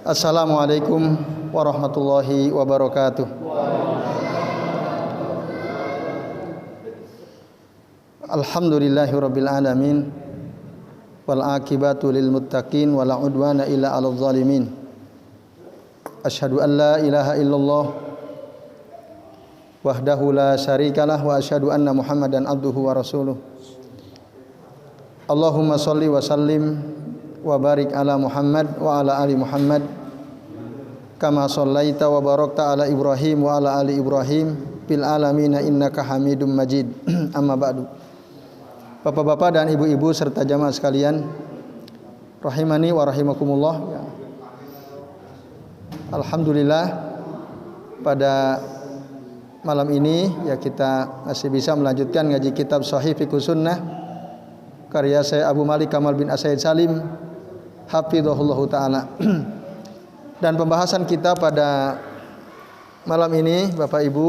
Assalamualaikum warahmatullahi wabarakatuh. Alhamdulillahirabbil alamin wal aqibatu lil muttaqin wala udwana illa 'alal zalimin. Asyhadu an la ilaha illallah wahdahu la syarikalah wa asyhadu anna Muhammadan abduhu wa rasuluh. Allahumma shalli wa sallim wa barik ala Muhammad wa ala ali Muhammad kama shallaita wa barakta ala Ibrahim wa ala ali Ibrahim fil alamin innaka Hamidum Majid. Amma ba'du. Bapak-bapak dan ibu-ibu serta jamaah sekalian, rahimani wa rahimakumullah. Alhamdulillah pada malam ini ya kita masih bisa melanjutkan ngaji kitab Shahih Fiqh Sunnah karya saya Abu Malik Kamal bin As-Said Salim hafizahullahu taala. Dan pembahasan kita pada malam ini Bapak Ibu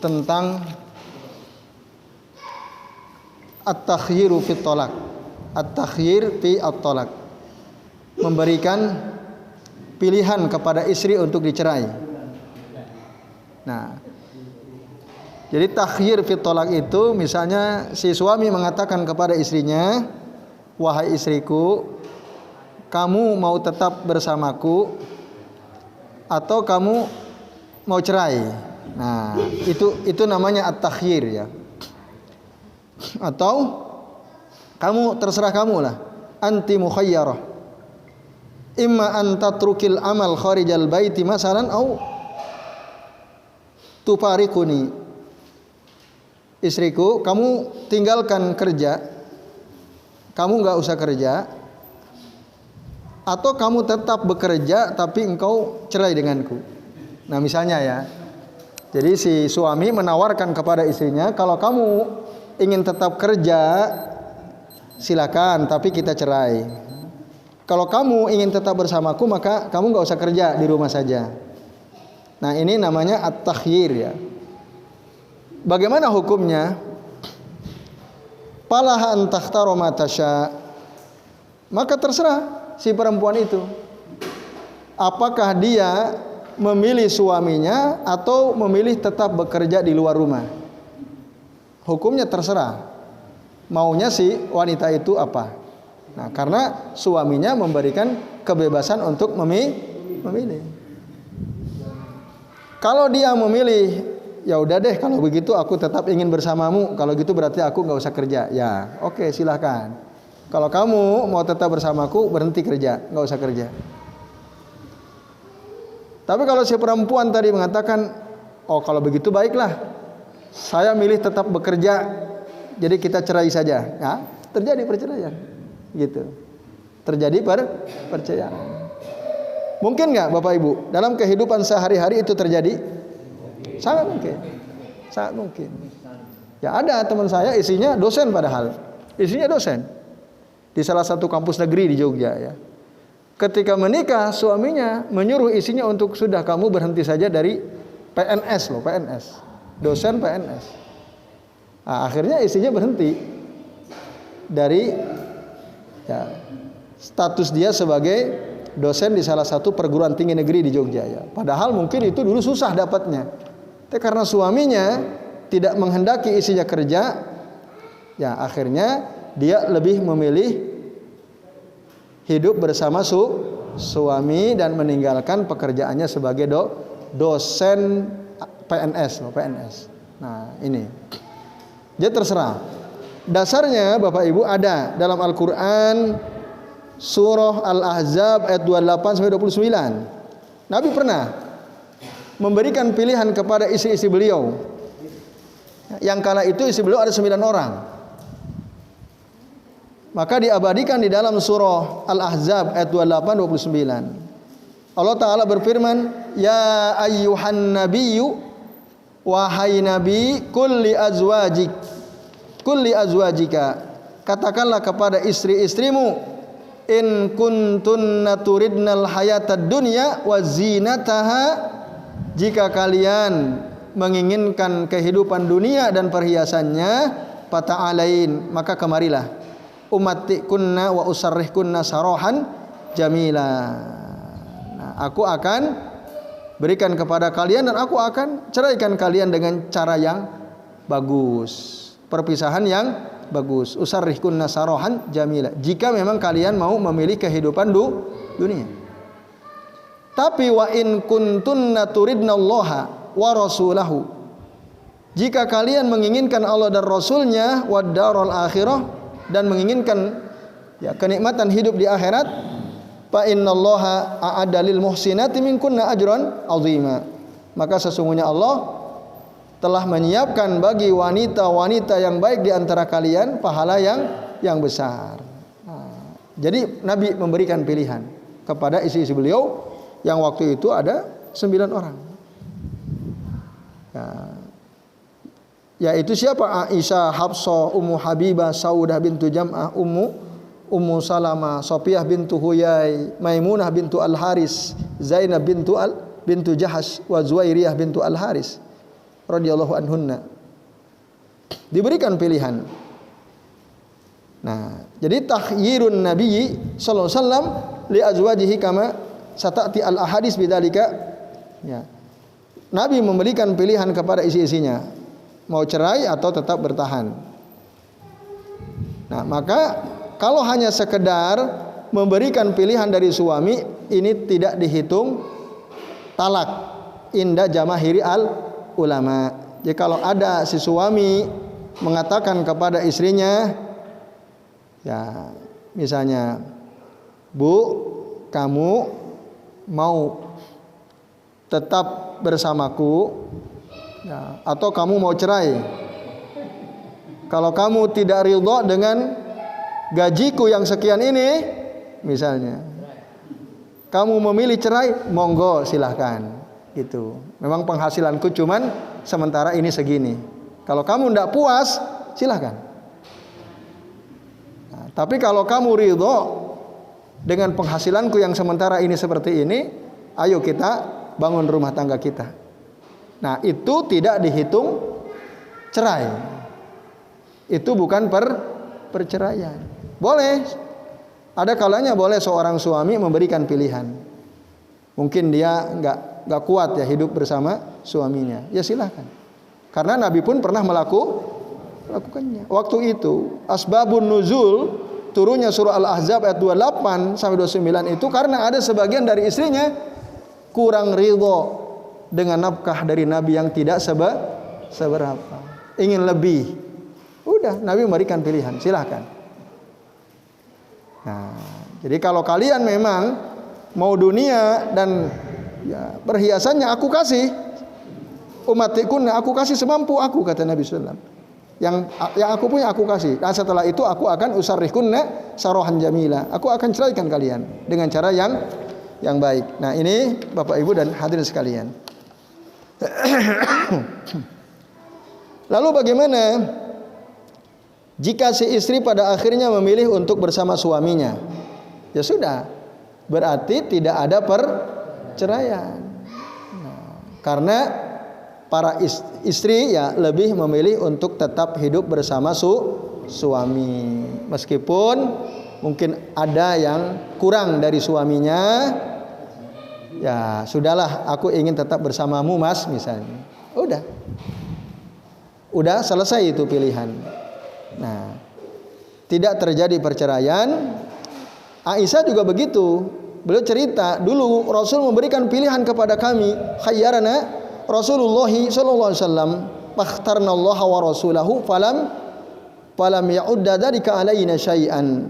tentang at-takhyiru fit thalaq. At-takhyir fi at-thalaq. Memberikan pilihan kepada istri untuk dicerai. Nah, jadi takhyir fit thalaq itu misalnya si suami mengatakan kepada istrinya, "Wahai istriku, kamu mau tetap bersamaku atau kamu mau cerai?" Nah, itu namanya at-takhyir ya. Atau kamu terserah kamu lah, anti mukhayyarah. Imma an tatrukil amal kharijal baiti masalan au tufarikuni. Istriku, kamu tinggalkan kerja, kamu enggak usah kerja, atau kamu tetap bekerja tapi engkau cerai denganku. Nah misalnya ya, jadi si suami menawarkan kepada istrinya, kalau kamu ingin tetap kerja silakan tapi kita cerai. Kalau kamu ingin tetap bersamaku maka kamu enggak usah kerja, di rumah saja. Nah ini namanya at-takhyir ya. Bagaimana hukumnya? Falaha an takhtara ma tasya. Maka terserah si perempuan itu. Apakah dia memilih suaminya atau memilih tetap bekerja di luar rumah? Hukumnya terserah. Maunya si wanita itu apa? Nah, karena suaminya memberikan kebebasan untuk memilih. Kalau dia memilih, ya udah deh kalau begitu aku tetap ingin bersamamu. Kalau gitu berarti aku nggak usah kerja. Ya, oke silahkan. Kalau kamu mau tetap bersamaku berhenti kerja, nggak usah kerja. Tapi kalau si perempuan tadi mengatakan, oh kalau begitu baiklah, saya milih tetap bekerja, jadi kita cerai saja. Ya, terjadi perceraian, gitu. Terjadi perceraian. Mungkin nggak Bapak Ibu dalam kehidupan sehari-hari itu terjadi? Sangat mungkin, sangat mungkin. Ya ada teman saya isinya dosen padahal, isinya dosen di salah satu kampus negeri di Jogja ya. Ketika menikah suaminya menyuruh isinya untuk sudah kamu berhenti saja dari PNS loh, PNS, dosen PNS. Nah, akhirnya isinya berhenti dari ya, status dia sebagai dosen di salah satu perguruan tinggi negeri di Jogja ya. Padahal mungkin itu dulu susah dapatnya. Tapi karena suaminya tidak menghendaki istrinya kerja, ya akhirnya dia lebih memilih hidup bersama suami dan meninggalkan pekerjaannya sebagai dosen PNS. Nah ini, jadi terserah. Dasarnya Bapak Ibu ada dalam Al-Quran surah Al-Ahzab ayat 28 sampai 29. Nabi pernah memberikan pilihan kepada istri-istri beliau. Yang kala itu istri beliau ada 9 orang. Maka diabadikan di dalam surah Al-Ahzab ayat 28 29. Allah Ta'ala berfirman, "Ya ayyuhan nabiyyu, wahai nabi, kulli azwajika, katakanlah kepada istri-istrimu, in kuntunna turidnal hayatad dunya wa zinataha, jika kalian menginginkan kehidupan dunia dan perhiasannya, fata'alain, maka kemarilah, ummatikunna wa usarrihkunna sarahan jamila. Nah, aku akan berikan kepada kalian dan aku akan ceraikan kalian dengan cara yang bagus. Perpisahan yang bagus. Usarrihkunna sarahan jamila. Jika memang kalian mau memilih kehidupan dunia. Tapi wa in kuntunna turidnallaha wa rasulahu. Jika kalian menginginkan Allah dan Rasulnya wad darul akhirah dan menginginkan ya kenikmatan hidup di akhirat, fa innallaha a'adda lil muhsinati minkunna ajran 'azima. Maka sesungguhnya Allah telah menyiapkan bagi wanita-wanita yang baik di antara kalian pahala yang besar. Nah, jadi Nabi memberikan pilihan kepada istri-istri beliau yang waktu itu ada 9 orang. Nah, yaitu siapa? Aisyah, Hafsah, Ummu Habibah, Saudah bintu Jam'ah, Ummu Salamah, Safiyah bintu Huyai, Maimunah bintu Al-Haris, Zainab bintu Jahash, wa Zuwairiyah bintu Al-Haris radhiyallahu anhunna. Diberikan pilihan. Nah, jadi takhyirun Nabi sallallahu alaihi wasallam li azwajihi kama satati al ahadits bidzalika. Ya. Nabi memberikan pilihan kepada isi-isinya, mau cerai atau tetap bertahan. Nah, maka kalau hanya sekedar memberikan pilihan dari suami, ini tidak dihitung talak inda jamahiri al ulama. Jadi kalau ada si suami mengatakan kepada istrinya, ya misalnya, Bu, kamu mau tetap bersamaku, ya, atau kamu mau cerai? Kalau kamu tidak ridho dengan gajiku yang sekian ini, misalnya, kamu memilih cerai, monggo silahkan. Gitu. Memang penghasilanku cuman sementara ini segini. Kalau kamu tidak puas, silahkan. Nah, tapi kalau kamu ridho dengan penghasilanku yang sementara ini seperti ini, ayo kita bangun rumah tangga kita. Nah, itu tidak dihitung cerai. Itu bukan perceraian. Boleh. Ada kalanya boleh seorang suami memberikan pilihan. Mungkin dia enggak kuat ya hidup bersama suaminya. Ya silahkan. Karena Nabi pun pernah melakukannya. Waktu itu asbabun nuzul turunnya surah Al-Ahzab ayat 28 sampai 29 itu karena ada sebagian dari istrinya kurang ridho dengan nafkah dari Nabi yang tidak seberapa. Ingin lebih. Udah, Nabi memberikan pilihan, silahkan. Nah, jadi kalau kalian memang mau dunia dan ya, perhiasannya aku kasih, umatikunna aku kasih semampu aku, kata Nabi sallallahu alaihi wasallam. Yang aku punya aku kasih. Dan setelah itu aku akan usarrihkunna sarahan jamila. Aku akan ceraikan kalian dengan cara yang baik. Nah, ini Bapak Ibu dan hadirin sekalian. Lalu bagaimana jika si istri pada akhirnya memilih untuk bersama suaminya? Ya sudah, berarti tidak ada perceraian. Nah, karena para istri ya lebih memilih untuk tetap hidup bersama suami. Meskipun mungkin ada yang kurang dari suaminya, ya sudahlah, aku ingin tetap bersamamu mas misalnya. Udah selesai itu pilihan. Nah, tidak terjadi perceraian. Aisyah juga begitu. Beliau cerita, dulu Rasul memberikan pilihan kepada kami, khayyarana Rasulullah sallallahu alaihi wasallam, fakhtarna Allah wa rasulahu falam ya'udda dzalika alaina syai'an.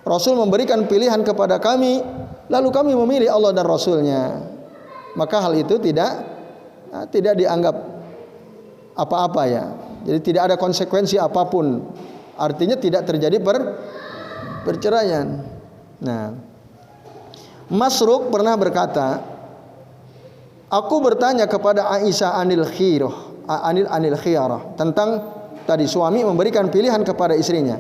Rasul memberikan pilihan kepada kami, lalu kami memilih Allah dan Rasulnya. Maka hal itu tidak dianggap apa-apa ya. Jadi tidak ada konsekuensi apapun. Artinya tidak terjadi perceraian. Nah, Masruq pernah berkata, aku bertanya kepada Aisyah anil khiyarah tentang tadi suami memberikan pilihan kepada istrinya.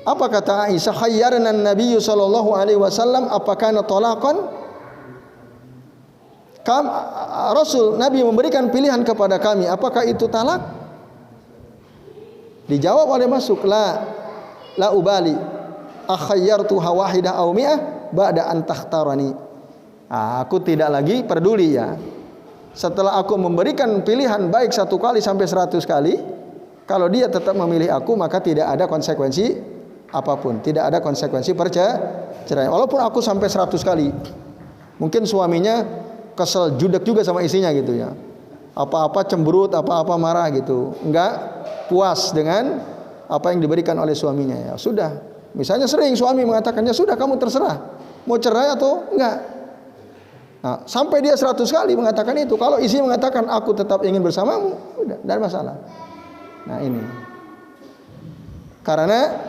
Apa kata Aisyah? Khayyarana an-nabiy sallallahu alaihi wasallam apakah talaqan? Rasul Nabi memberikan pilihan kepada kami, apakah itu talak? Dijawab oleh Masruq, la ubali akhayyartuha wahidah aw mi'ah ba'da an takhtarani. Aku tidak lagi peduli ya. Setelah aku memberikan pilihan baik 1 kali sampai 100 kali, kalau dia tetap memilih aku, maka tidak ada konsekuensi apapun, tidak ada konsekuensi perceraian. Walaupun aku sampai 100 kali. Mungkin suaminya kesel, judak juga sama istrinya gitu ya. Apa-apa cemberut, apa-apa marah gitu. Enggak puas dengan apa yang diberikan oleh suaminya, ya sudah. Misalnya sering suami mengatakan, ya sudah kamu terserah, mau cerai atau enggak. Nah, sampai dia 100 kali mengatakan itu. Kalau istrinya mengatakan aku tetap ingin bersamamu, udah, tidak ada masalah. Nah ini, karena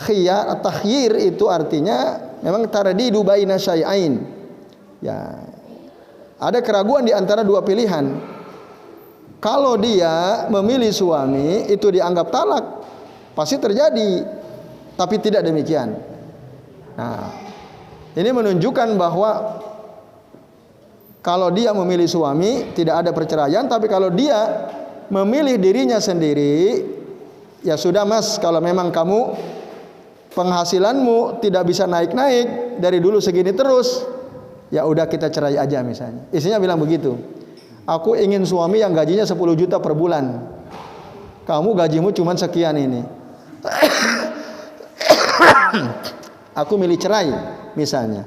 khiyar atau takhyir itu artinya memang tardidu baina syai'ain. Ya, ada keraguan di antara dua pilihan. Kalau dia memilih suami itu dianggap talak, pasti terjadi. Tapi tidak demikian. Nah, ini menunjukkan bahwa kalau dia memilih suami tidak ada perceraian, tapi kalau dia memilih dirinya sendiri, ya sudah mas, kalau memang kamu penghasilanmu tidak bisa naik-naik dari dulu segini terus, ya udah kita cerai aja misalnya. Istrinya bilang begitu. Aku ingin suami yang gajinya 10 juta per bulan. Kamu gajimu cuma sekian ini. Aku milih cerai misalnya.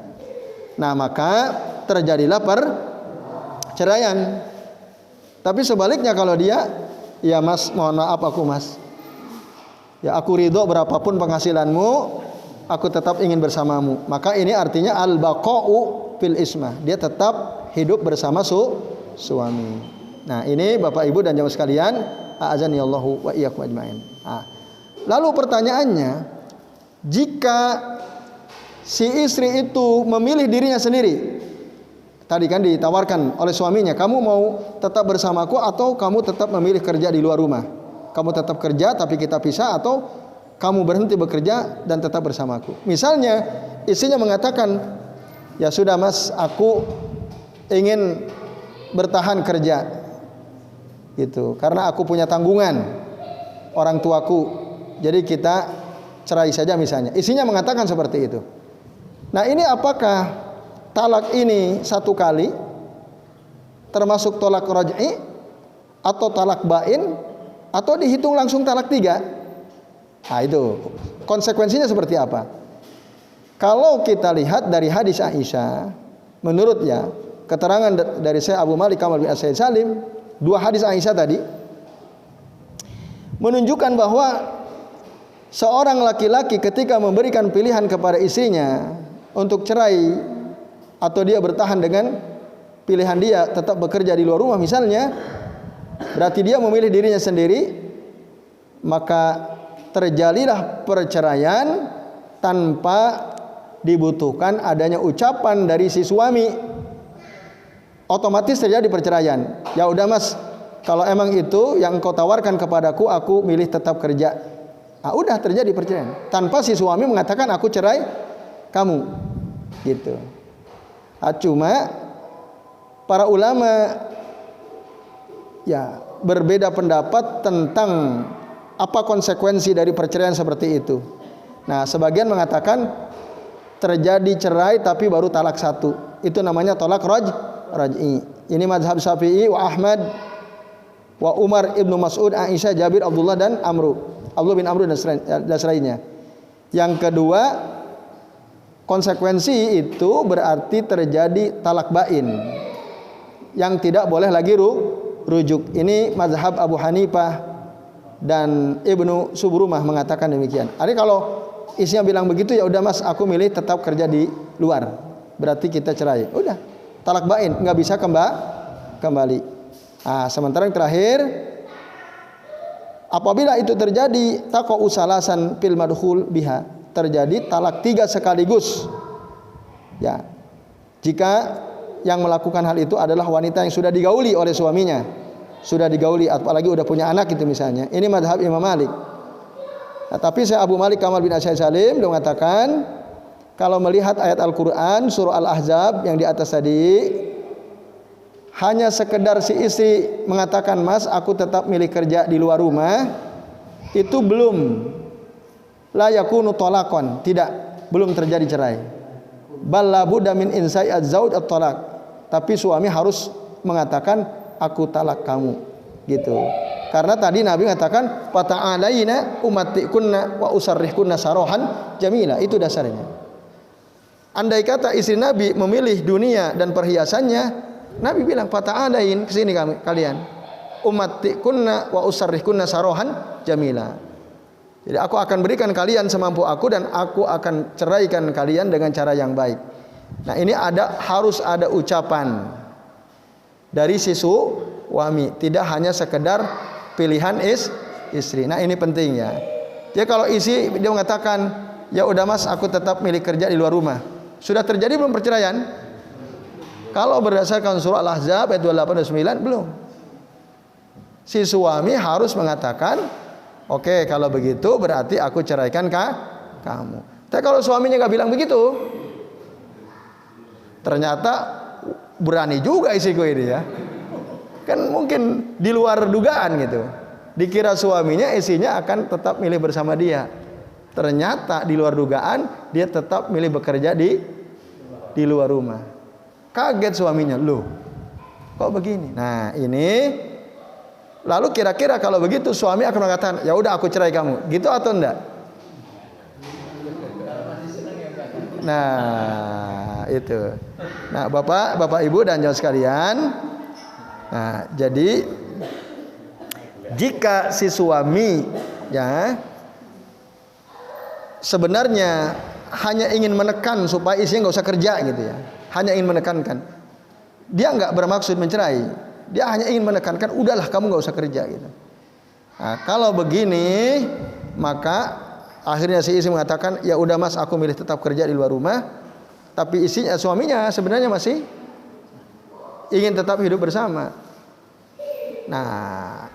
Nah, maka terjadilah perceraian. Tapi sebaliknya kalau dia, ya mas, mohon maaf aku mas, ya aku ridho berapapun penghasilanmu, aku tetap ingin bersamamu. Maka ini artinya al-baqa'u fil ismah. Dia tetap hidup bersama suami. Nah, ini Bapak Ibu dan jamaah sekalian, a'azanillahu wa iyyakum ajmain. Nah, lalu pertanyaannya, jika si istri itu memilih dirinya sendiri, tadi kan ditawarkan oleh suaminya, kamu mau tetap bersamaku atau kamu tetap memilih kerja di luar rumah? Kamu tetap kerja tapi kita pisah, atau kamu berhenti bekerja dan tetap bersamaku? Misalnya istrinya mengatakan, ya sudah mas, aku ingin bertahan kerja gitu, karena aku punya tanggungan orang tuaku, jadi kita cerai saja misalnya. Istrinya mengatakan seperti itu. Nah, ini apakah talak ini 1 kali termasuk talak raj'i atau talak bain, atau dihitung langsung talak 3? Nah, itu konsekuensinya seperti apa? Kalau kita lihat dari hadis Aisyah, menurut ya keterangan dari Syekh Abu Malik Kamal bin As-Sayyid Salim, 2 hadis Aisyah tadi menunjukkan bahwa seorang laki-laki ketika memberikan pilihan kepada istrinya untuk cerai atau dia bertahan dengan pilihan dia tetap bekerja di luar rumah misalnya, berarti dia memilih dirinya sendiri, maka terjadilah perceraian tanpa dibutuhkan adanya ucapan dari si suami. Otomatis terjadi perceraian. Ya udah mas, kalau emang itu yang engkau tawarkan kepadaku, aku milih tetap kerja. Ah, udah terjadi perceraian tanpa si suami mengatakan aku cerai kamu, gitu. Cuma para ulama ya berbeda pendapat tentang apa konsekuensi dari perceraian seperti itu. Nah, sebagian mengatakan terjadi cerai tapi baru talak 1, itu namanya talak raj'i. Ini mazhab Syafi'i wa Ahmad wa Umar ibnu Mas'ud, Aisyah, Jabir, Abdullah dan Abdullah bin Amr dan lainnya. Yang kedua, konsekuensi itu berarti terjadi talak bain yang tidak boleh lagi rujuk. Ini mazhab Abu Hanifah dan Ibnu Subrumah mengatakan demikian. Jadi kalau istrinya bilang begitu, ya udah mas, aku milih tetap kerja di luar, berarti kita cerai. Udah, talak bain, nggak bisa kembali. Nah, sementara yang terakhir, apabila itu terjadi taqa'u salasan fil madkhul biha, terjadi talak 3 sekaligus. Ya, jika yang melakukan hal itu adalah wanita yang sudah digauli oleh suaminya, sudah digauli, apalagi udah punya anak itu misalnya. Ini mazhab Imam Malik. Nah, tapi saya Abu Malik Kamal bin As-Sayyid Salim dia mengatakan, kalau melihat ayat Al-Quran surah Al-Ahzab yang di atas tadi, hanya sekedar si istri mengatakan, mas aku tetap milih kerja di luar rumah, itu belum la yakunu talaqan, tidak, belum terjadi cerai. Bal la budda min insai az-zauj at-talaq. Tapi suami harus mengatakan aku talak kamu, gitu. Karena tadi Nabi mengatakan fata'alaina ummatikunna wa usarrihkunna sarahan jamila. Itu dasarnya. Andai kata istri Nabi memilih dunia dan perhiasannya, Nabi bilang fata'alain, kesini kalian. Ummatikunna wa usarrihkunna sarahan jamila. Jadi aku akan berikan kalian semampu aku dan aku akan ceraikan kalian dengan cara yang baik. Nah, ini harus ada ucapan dari si suami, tidak hanya sekedar pilihan istri. Nah, ini penting ya. Jadi kalau istri dia mengatakan, "Ya udah Mas, aku tetap milik kerja di luar rumah." Sudah terjadi belum perceraian? Kalau berdasarkan surah Al-Ahzab ayat 28 dan 29 belum. Si suami harus mengatakan, "Oke, kalau begitu berarti aku ceraikan kamu." Tapi kalau suaminya nggak bilang begitu, ternyata berani juga istriku ini ya. Kan mungkin di luar dugaan gitu. Dikira suaminya, istrinya akan tetap milih bersama dia. Ternyata di luar dugaan dia tetap milih bekerja di luar rumah. Kaget suaminya, loh kok begini? Nah ini, lalu kira-kira kalau begitu suami akan mengatakan, ya udah aku cerai kamu, gitu atau enggak? Nah itu. Nah bapak ibu dan jamaah sekalian, nah jadi jika si suami ya sebenarnya hanya ingin menekan supaya istrinya nggak usah kerja gitu ya, hanya ingin menekankan, dia nggak bermaksud mencerai, dia hanya ingin menekankan, udahlah kamu nggak usah kerja gitu. Nah, kalau begini maka akhirnya si istri mengatakan, ya udah Mas, aku milih tetap kerja di luar rumah, tapi suaminya sebenarnya masih ingin tetap hidup bersama. Nah,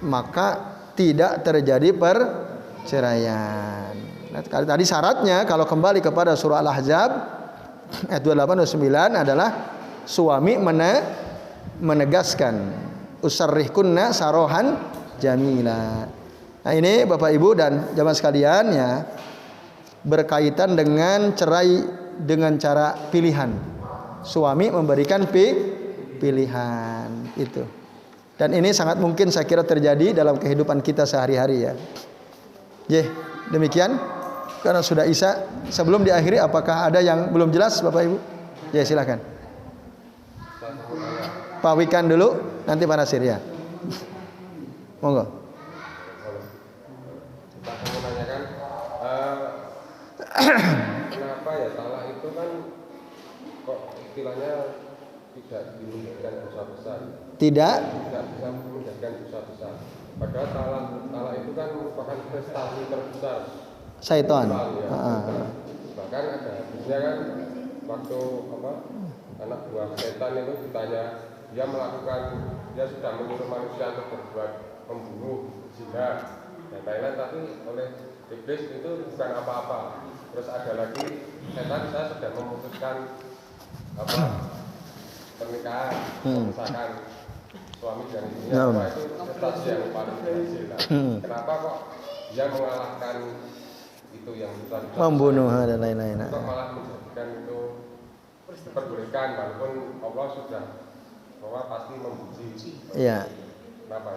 maka tidak terjadi perceraian. Nah, tadi syaratnya kalau kembali kepada surah Al-Ahzab ayat 28 dan 29 adalah suami menegaskan usarrihkunna sarahan jamila. Nah, ini Bapak Ibu dan jamaah sekalian ya, berkaitan dengan cerai dengan cara pilihan. Suami memberikan pilihan itu. Dan ini sangat mungkin saya kira terjadi dalam kehidupan kita sehari-hari ya. Demikian. Karena sudah Isya, sebelum diakhiri apakah ada yang belum jelas Bapak Ibu? Silakan. Pak Wikan dulu, nanti Pak Nasir ya. Monggo. Saya mau menanyakan kenapa ya talak itu kan kok istilahnya tidak dimudahkan dosa besar? Tidak bisa memudahkan dosa besar. Padahal talak itu kan merupakan prestasi terbesar syaitan. Bahkan ada hadisnya kan, waktu anak buah setan itu ditanya, dia sudah menyuruh manusia untuk berbuat membunuh, zina dan lain-lain, tapi oleh iblis itu bukan apa-apa. Terus ada lagi setan, saya sudah memutuskan pernikahan, misalkan suami dan istrinya, itu prestasi yang paling berhasil. Kenapa kok dia mengalahkan itu yang membunuh dan lain-lain? Kok malah menjadikan itu diperbolehkan, walaupun Allah sudah bahwa pasti memuji. Iya. Kenapa?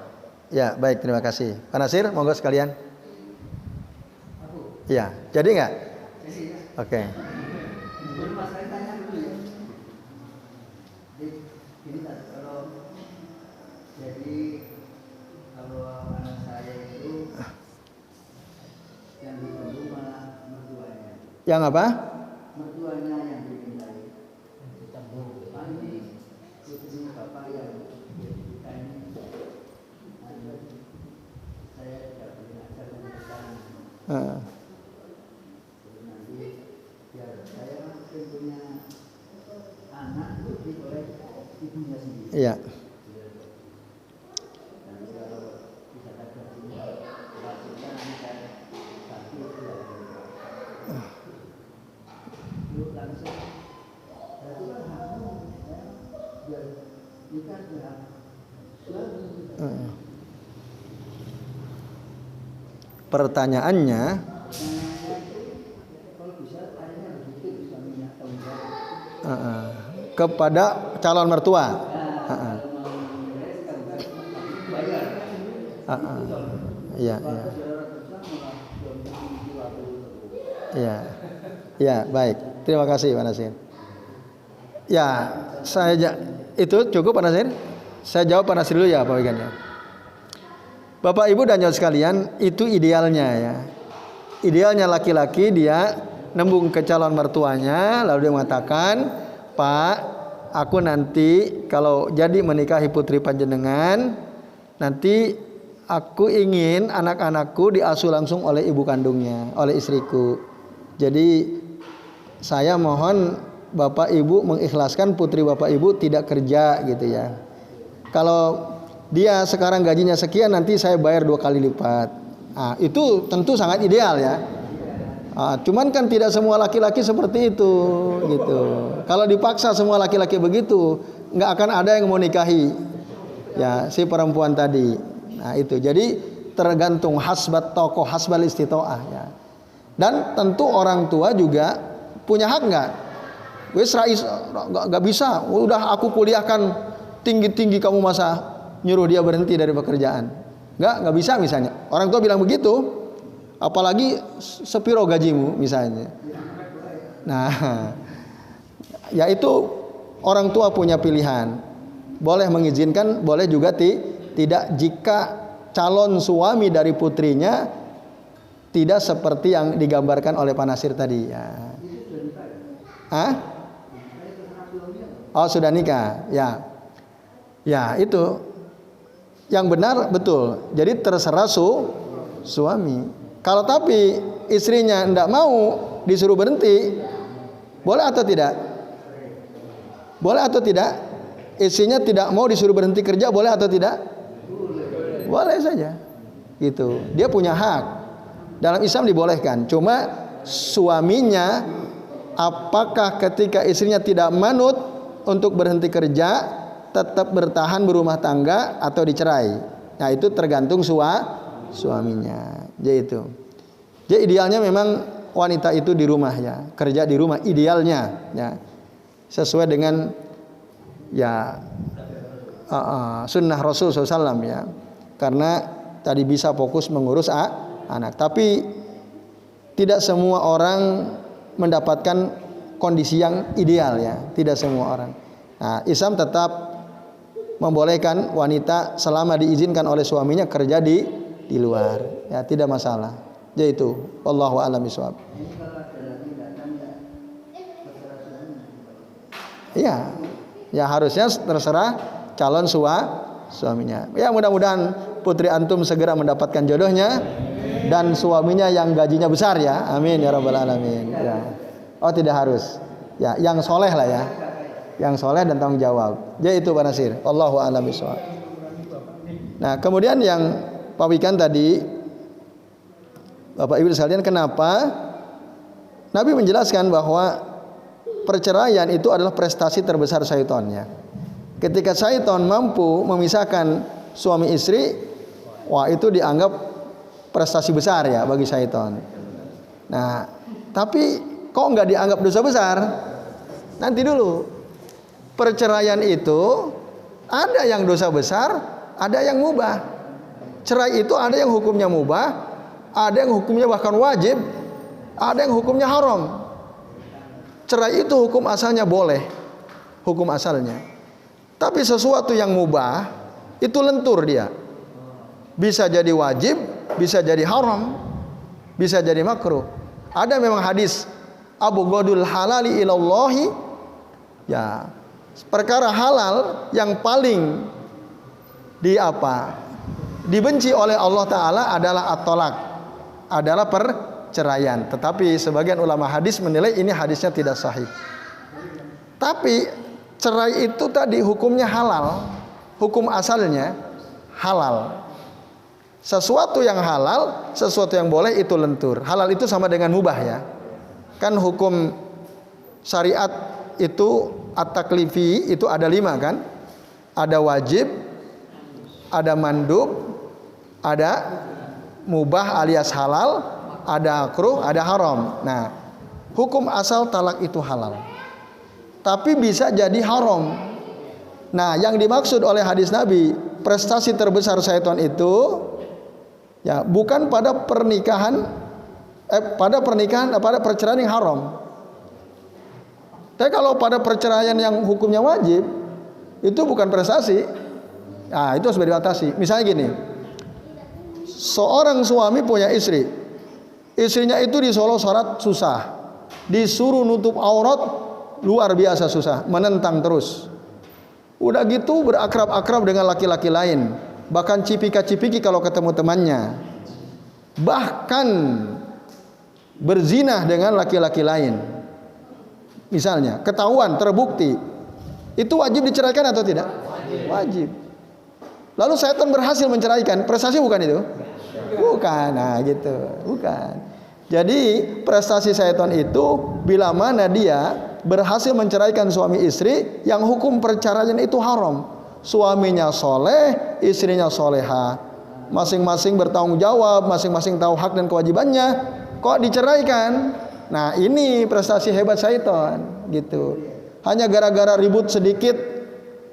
Ya, baik, terima kasih. Pak Nasir, monggo sekalian. Iya, jadi enggak? Oke. Kalau anak saya itu yang ditunggu malah mertuanya. Yang apa? Mertuanya yang dimintai. Ini putri bapak yang saya tidak boleh ajar mereka. Nanti biar saya punya anak itu oleh ibunya sendiri. Iya. Pertanyaannya, kepada calon mertua. Iya, iya. Iya. Ya, baik. Terima kasih Pak Nasir. Ya, itu cukup Pak Nasir. Saya jawab Pak Nasir dulu ya Pak Wigan ya. Bapak Ibu dan jamaah sekalian, itu idealnya ya. Idealnya laki-laki dia nembung ke calon mertuanya lalu dia mengatakan, "Pak, aku nanti kalau jadi menikahi putri panjenengan, nanti aku ingin anak-anakku diasuh langsung oleh ibu kandungnya, oleh istriku. Jadi saya mohon Bapak Ibu mengikhlaskan putri Bapak Ibu tidak kerja gitu ya. Kalau dia sekarang gajinya sekian, nanti saya bayar 2 kali lipat." Nah, itu tentu sangat ideal ya. Cuman kan tidak semua laki-laki seperti itu gitu. Kalau dipaksa semua laki-laki begitu, nggak akan ada yang mau nikahi ya si perempuan tadi. Nah itu jadi tergantung hasbat tokoh, hasbal istitoah ya. Dan tentu orang tua juga punya hak nggak? Wes rais nggak bisa. Udah aku kuliahkan tinggi-tinggi, kamu masa nyuruh dia berhenti dari pekerjaan? Nggak bisa misalnya. Orang tua bilang begitu. Apalagi sepiro gajimu misalnya. Nah, ya itu orang tua punya pilihan. Boleh mengizinkan, boleh juga tidak jika calon suami dari putrinya tidak seperti yang digambarkan oleh Pak Nasir tadi. Ya. Hah? Oh sudah nikah, ya. Ya itu yang benar betul. Jadi terserah suami. Kalau tapi istrinya tidak mau disuruh berhenti, boleh atau tidak? Boleh atau tidak? Istrinya tidak mau disuruh berhenti kerja, boleh atau tidak? Boleh saja. Gitu. Dia punya hak. Dalam Islam dibolehkan. Cuma suaminya apakah ketika istrinya tidak manut untuk berhenti kerja, tetap bertahan berumah tangga atau dicerai? Nah, itu tergantung suaminya. Jadi idealnya memang wanita itu di rumah ya, kerja di rumah idealnya ya. Sesuai dengan ya sunnah Rasul SAW ya. Karena tadi bisa fokus mengurus anak. Tapi tidak semua orang mendapatkan kondisi yang ideal ya, tidak semua orang. Nah, Islam tetap membolehkan wanita selama diizinkan oleh suaminya kerja di luar, ya tidak masalah. Jadi itu, wallahu a'lam bishawab. Iya, ya harusnya terserah calon suaminya. Ya mudah-mudahan putri antum segera mendapatkan jodohnya dan suaminya yang gajinya besar ya. Amin ya rabbal alamin. Ya. Oh tidak harus. Ya, yang soleh lah ya. Yang soleh dan tanggung jawab. Jadi itu Pak Nasir. Wallahu a'lam bishawab. Nah, kemudian yang Pak Wikan tadi, Bapak Ibu sekalian, kenapa Nabi menjelaskan bahwa perceraian itu adalah prestasi terbesar syaitan ya. Ketika syaitan mampu memisahkan suami istri, wah itu dianggap prestasi besar ya bagi syaitan. Nah, tapi kok nggak dianggap dosa besar? Nanti dulu. Perceraian itu ada yang dosa besar, ada yang mubah. Cerai itu ada yang hukumnya mubah, ada yang hukumnya bahkan wajib, ada yang hukumnya haram. Cerai itu hukum asalnya boleh, hukum asalnya. Tapi sesuatu yang mubah itu lentur dia. Bisa jadi wajib, bisa jadi haram, bisa jadi makruh. Ada memang hadis abghadul halali ilallahi, ya perkara halal yang paling dibenci oleh Allah Ta'ala adalah at-tolak, adalah perceraian. Tetapi sebagian ulama hadis menilai ini hadisnya tidak sahih. Tapi cerai itu tadi hukumnya halal, hukum asalnya halal. Sesuatu yang halal, sesuatu yang boleh itu lentur. Halal itu sama dengan mubah ya. Kan hukum syariat itu at-taklifi itu ada 5 kan? Ada wajib, ada mandub, ada mubah alias halal, ada makruh, ada haram. Nah, hukum asal talak itu halal. tapi bisa jadi haram. Nah, yang dimaksud oleh hadis Nabi, prestasi terbesar syaitan itu ya bukan pada pada perceraian yang haram. Tapi kalau pada perceraian yang hukumnya wajib, itu bukan prestasi. Nah, itu harus diatasi. Misalnya gini, seorang suami punya istri, istrinya itu disuruh sholat susah, disuruh nutup aurat luar biasa susah, menentang terus. Udah gitu berakrab-akrab dengan laki-laki lain, bahkan cipika-cipiki kalau ketemu temannya, bahkan berzina dengan laki-laki lain. Misalnya ketahuan, terbukti, itu wajib diceraikan atau tidak? Wajib. Lalu syaitan berhasil menceraikan, prestasi bukan itu? Bukan, nah gitu, bukan. Jadi prestasi syaitan itu bila mana dia berhasil menceraikan suami istri yang hukum perceraian itu haram. Suaminya soleh, istrinya soleha, masing-masing bertanggung jawab, masing-masing tahu hak dan kewajibannya, kok diceraikan? Nah, ini prestasi hebat syaitan gitu. Hanya gara-gara ribut sedikit,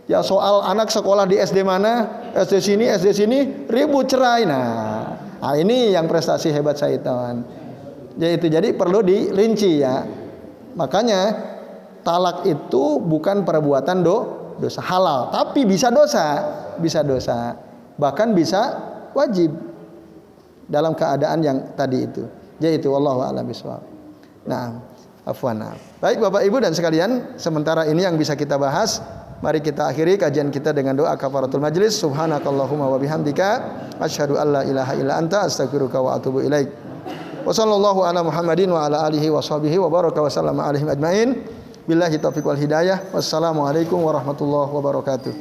ya soal anak sekolah di SD mana, SD sini, ribut cerai. Nah, ini yang prestasi hebat syaitan. Jadi perlu dirinci ya. Makanya talak itu bukan perbuatan dosa halal, tapi bisa dosa, bahkan bisa wajib dalam keadaan yang tadi itu. Yaitu wallahu a'lam bishawab. Nah, afwan. Baik Bapak Ibu dan sekalian, sementara ini yang bisa kita bahas. Mari kita akhiri kajian kita dengan doa kafaratul majlis. Subhanakallahumma wa bihamdika asyhadu an la ilaha illa anta astaghfiruka wa atubu ilaik. Wa sallallahu ala Muhammadin wa ala alihi wa sahbihi wa baraka wa sallama alaihim ajmain. Billahi taufiq wal hidayah. Wassalamualaikum warahmatullahi wabarakatuh.